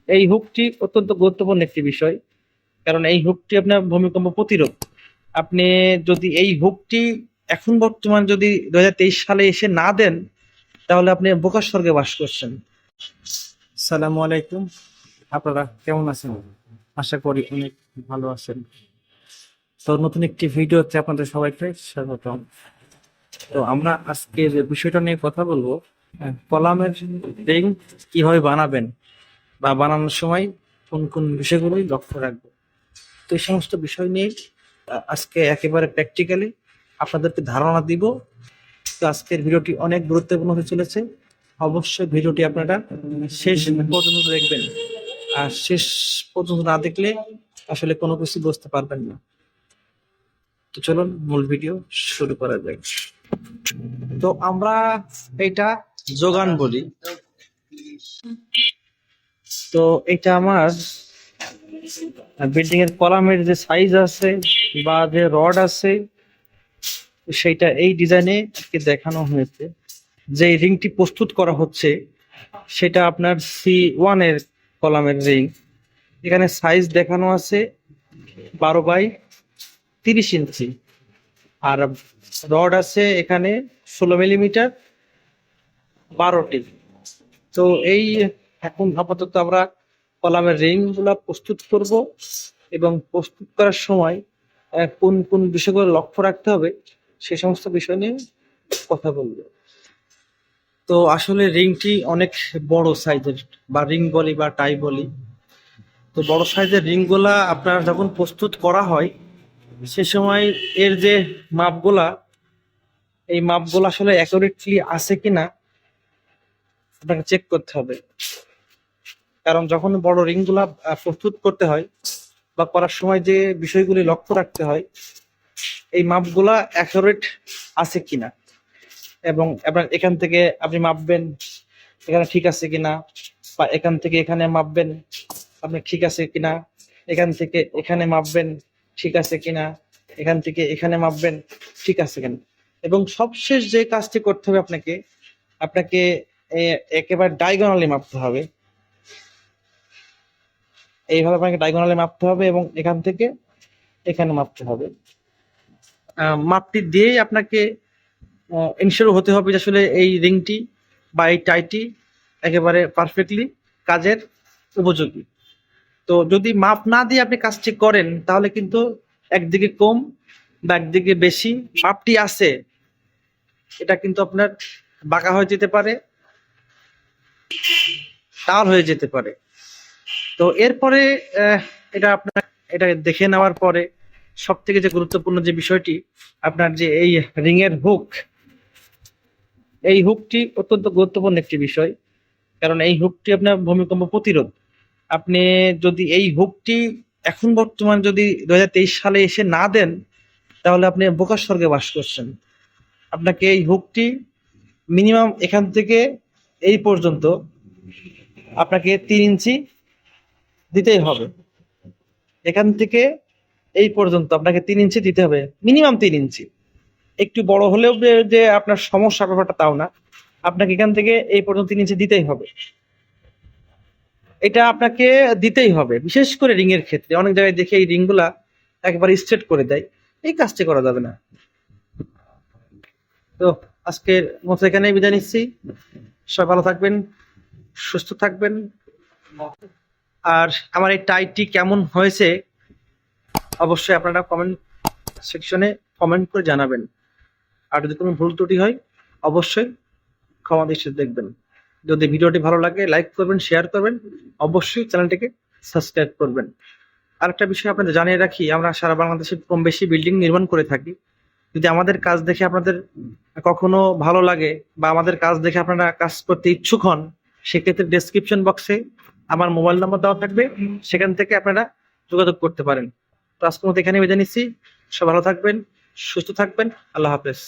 এই হুকটি অত্যন্ত গুরুত্বপূর্ণ একটি বিষয়, কারণ এই হুকটি আপনার ভূমিকম্প প্রতিরোধ। আপনি যদি এই হুকটি এখন বর্তমান যদি 2023 সালে এসে না দেন, তাহলে আপনি বোকার স্বর্গে বাস করছেন। সালামু আলাইকুম, আপনারা কেমন আছেন? আশা করি অনেক ভালো আছেন। তো নতুন একটি ভিডিওতে আপনাদের সবাইকে স্বাগতম। তো আমরা আজকে যে বিষয়টা নিয়ে কথা বলবো, কলামের রিং কিভাবে বানাবেন বা বানানোর সময় কোন কোন বিষয়গুলোই লক্ষ্য রাখবো। তো এই সমস্ত বিষয় নিয়ে আজকে একেবারে প্র্যাকটিক্যালি আপনাদেরকে ধারণা দিব। তো আজকের ভিডিওটি অনেক গুরুত্বপূর্ণ হতে চলেছে। অবশ্যই ভিডিওটি আপনারা শেষ পর্যন্ত দেখবেন, আর শেষ পর্যন্ত না দেখলে আসলে কোনো কিছু বুঝতে পারবেন না। তো চলুন মূল ভিডিও শুরু করা যাক। তো আমরা এটা যোগান বলি। তো এটা আমার বিল্ডিং এর কলামের যে সাইজ আছে বা যে রড আছে, সেইটা এই ডিজাইনে দেখানো হয়েছে। যে রিংটি প্রস্তুত করা হচ্ছে সেটা আপনার C1 এর কলামের রিং। এখানে সাইজ দেখানো আছে 12 বাই 30 ইঞ্চি, আর রড আছে এখানে 16 মিলিমিটার 12টি। তো এই এখন আপাতত আমরা কলামের রিং গুলা প্রস্তুত করব, এবং প্রস্তুত করার সময় কোন কোন বিষয়গুলো লক্ষ্য রাখতে হবে সে সমস্ত বিষয় নিয়ে কথা বলবো। তো আসলে রিংটি অনেক বড় সাইজের, বা রিং বলি বা টাই বলি। তো বড় সাইজের রিং গুলা আপনার যখন প্রস্তুত করা হয় সে সময় এর যে মাপগুলা, এই মাপগুলো আসলে অ্যাকুরেটলি আছে কিনা আপনাকে চেক করতে হবে। কারণ যখন বড় রিং গুলা প্রস্তুত করতে হয় বা করার সময় যে বিষয়গুলি লক্ষ্য রাখতে হয়, এই মাপগুলা অ্যাকুরেট আছে কিনা, এবং আপনার এখান থেকে আপনি মাপবেন এখানে ঠিক আছে কিনা, বা এখান থেকে এখানে মাপবেন আপনি ঠিক আছে কিনা, এখান থেকে এখানে মাপবেন ঠিক আছে কিনা, এখান থেকে এখানে মাপবেন ঠিক আছে কিনা। এবং সবশেষ যে কাজটি করতে হবে আপনাকে আপনাকে একেবারে ডায়াগোনালি মাপতে হবে। এইভাবে আপনাকে ডায়াগোনালি মাপতে হবে এবং এখান থেকে এখানে মাপতে হবে। মাপটি দিয়েই আপনাকে ইনশিওর হতে হবে যে আসলে এই রিংটি বা এই টাইটি একেবারে পারফেক্টলি কাজের উপযোগী। তো যদি মাপ না দিয়ে আপনি কাজটি করেন তাহলে কিন্তু একদিকে কম বা একদিকে বেশি মাপটি আছে, এটা কিন্তু আপনার বাঁকা হয়ে যেতে পারে, টাল হয়ে যেতে পারে। তো এরপরে এটা আপনার এটা দেখে নেওয়ার পরে সব থেকে যে গুরুত্বপূর্ণ যে বিষয়টি, আপনার যে এই রিং এর হুক, এই হুকটি অত্যন্ত গুরুত্বপূর্ণ একটি বিষয়, কারণ এই হুকটি আপনার ভূমিকম্প প্রতিরোধ। আপনি যদি এই হুকটি এখন বর্তমান যদি 2023 সালে এসে না দেন, তাহলে আপনি বোকার স্বর্গে বাস করছেন। আপনাকে এই হুকটি মিনিমাম এখান থেকে এই পর্যন্ত আপনাকে 3 ইঞ্চি দিতেই হবে। এখান থেকে এই পর্যন্ত আপনাকে 3 ইঞ্চি দিতে হবে, মিনিমাম 3 ইঞ্চি। একটু বড় হলেও যে আপনার সমস্যা ব্যাপারটা তাও না, আপনাকে এখান থেকে এই পর্যন্ত 3 ইঞ্চি দিতেই হবে। এটা আপনাকে দিতেই হবে, বিশেষ করে রিং এর ক্ষেত্রে। অনেক জায়গায় দেখে এই রিং গুলা একবার স্ট্রেট করে দেয়, এই কাজটি করা যাবে না। তো আজকের মতো এখানেই বিদায় নিচ্ছি। সবাই ভালো থাকবেন, সুস্থ থাকবেন। আর আমার এই টাইটি কেমন হয়েছে অবশ্যই আপনারা কমেন্ট সেকশনে কমেন্ট করে জানাবেন। আর যদি কোনো ভুল ত্রুটি হয় অবশ্যই ক্ষমা দৃষ্টিতে দেখবেন। যদি ভিডিওটি ভালো লাগে লাইক করবেন, শেয়ার করবেন, অবশ্যই চ্যানেলটিকে সাবস্ক্রাইব করবেন। আরেকটা বিষয় আপনাদের জানিয়ে রাখি, আমরা সারা বাংলাদেশে কম বেশি বিল্ডিং নির্মাণ করে থাকি। যদি আমাদের কাজ দেখে আপনাদের কখনো ভালো লাগে বা আমাদের কাজ দেখে আপনারা কাজ করতে ইচ্ছুক হন, সেক্ষেত্রে ডেসক্রিপশন বক্সে আমার মোবাইল নাম্বার দেওয়া থাকবে, সেখান থেকে আপনারা যোগাযোগ করতে পারেন। তো আজকের মতো এখানে বিদায় নিচ্ছি। সব ভালো থাকবেন, সুস্থ থাকবেন। আল্লাহ হাফেজ।